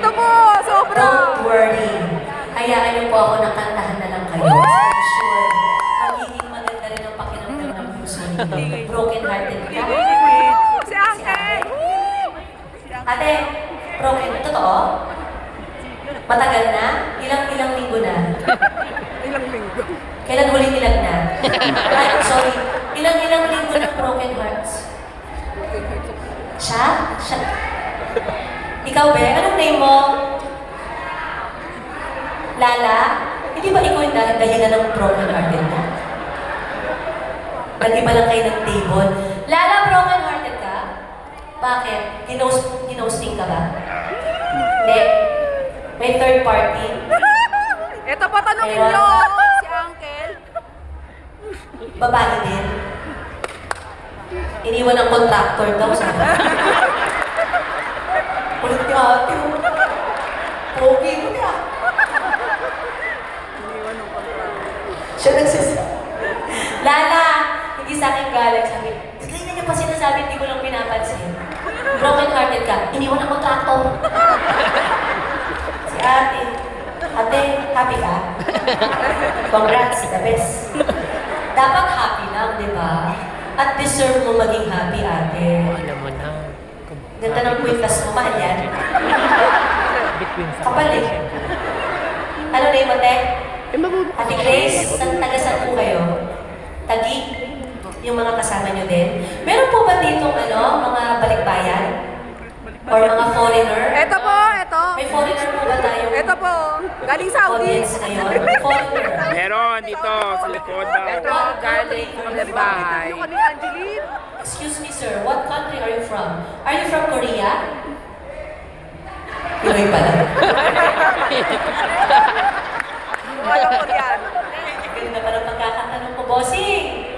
Ito po, sobra. Don't worry. Hayaan niyo po ako na kantahan na lang kayo. I'm sure, magiging maganda rin ang pakiramdam ng puso ninyo. Broken hearted ka? Si Uncle. Ate, broken, totoo? Matagal na? Ilang linggo na? Ilang linggo. Kailan huli nilagnat? Ay, sorry. Ilang linggo ng broken hearts? Siya? Ikaw, Be? Anong name mo? Lala? Hindi ba ikaw yung dahilan ng broken hearted mo? Nag-iba lang kayo ng table. Lala, broken hearted ka? Bakit? Ginosting ka ba? Hindi. May third party? Ito po, tanongin Ewan. nyo. Si Uncle. Babae din? Iniwan ng contractor daw, sabi. Kulit niya ate. Pogi mo niya. Siya nagsasabi. Lala! Hindi sa akin galing. Sabi, kanina niya pa sinasabi, hindi ko lang pinapansin. Broken hearted ka. Iniwan ng contractor. Si ate. Ate, happy ka? Congrats, the best. Dapat happy lang, di ba? At deserve mo maging happy, ate. Alam mo na. Ganda ng kwintas mo, mahal yan. Between sa Kapal eh. Ano name mo, te? Eh, mabuti. Ate Grace, taga-saan po kayo? Tagi? Yung mga kasama nyo din? Meron po ba dito, mga balikbayan? Or mga foreigner? Ito po, ito. May foreigner po ba tayo? Ito po. Galing Saudi. Audience ngayon? Foreigner. Meron dito sa likod daw. Ito, galing sa bahay. Ito ni Angeline. Excuse me, sir. What country are you from? Are you from Korea? Pinoy pala. Walang Korean. Ganun na pala pagkakatanong ko, bossing.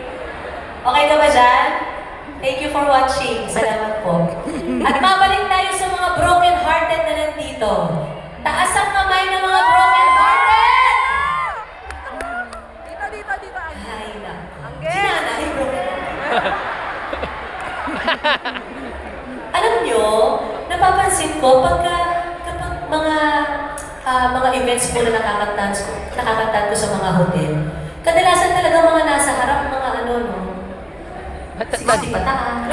Okay ka ba dyan? Thank you for watching. Salamat po. At mabalik tayo sa mga broken-hearted na nandito. Taas ang kamay ng mga broken-hearted! Dito, Angeline. Ay, na. Angge. Si nanay, broken. Alam nyo, napapansin ko, kapag mga events po na nakakantahan ko sa mga hotel, kadalasan talaga mga nasa harap, mga si Pataan.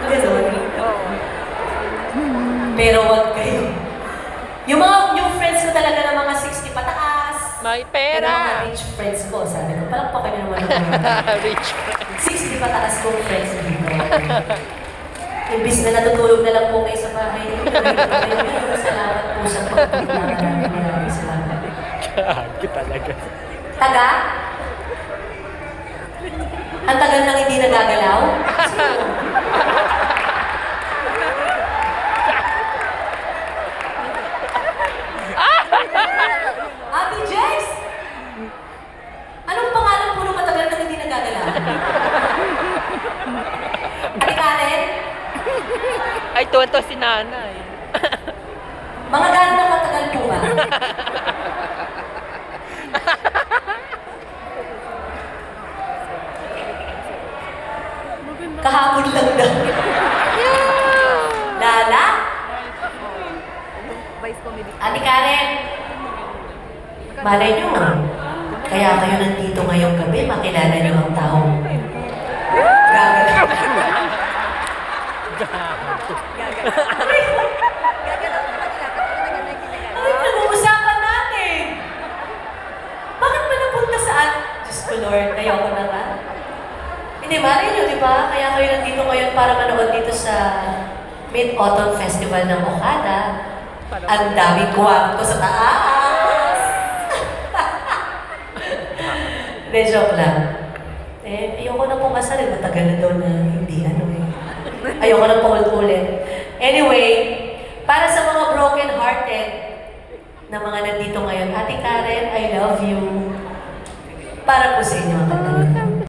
Ganun. Pero wag kayo. Yung friends ko talaga ng mga 60 pataas. May Pero mga pera. rich friends ko, sabi ko, palakpakan nyo naman ako. Rich. 60 pataas kong friends dito. Imbis na natutulog na lang po kayo sa bahay. Salamat po sa pagpunta. Maraming salamat. Kagi talaga. Taga? Ang tagal nang hindi nagagalaw? Sino? Ate Jess! Anong pangalan po nung matagal nang hindi nagagalaw? Ate Karen? Ay, tuwan-tuwa si nanay. Mga gano'n na katagal po ba? Kahapon lang daw. Lala? Vice comedy. Ate Karen? Malay nyo, kaya kayo nandito ngayong gabi, makilala nyo ang taong gagalaw. Ano yung pinag-uusapan natin? Bakit ba napunta saan? Diyos ko Lord, ayoko na nga. Hindi, malay nyo, di ba? Kaya kayo nandito ngayon para manood dito sa Mid-Autumn Festival ng Okada. Ang daming kwarto sa taas! Hindi, joke lang. Ayoko na pong kasal. Matagal na daw na hindi, Ayoko na paulit-ulit. Anyway, para sa mga broken-hearted na mga nandito ngayon, Ate Karen, I love you. Para po sa inyo ang kanta.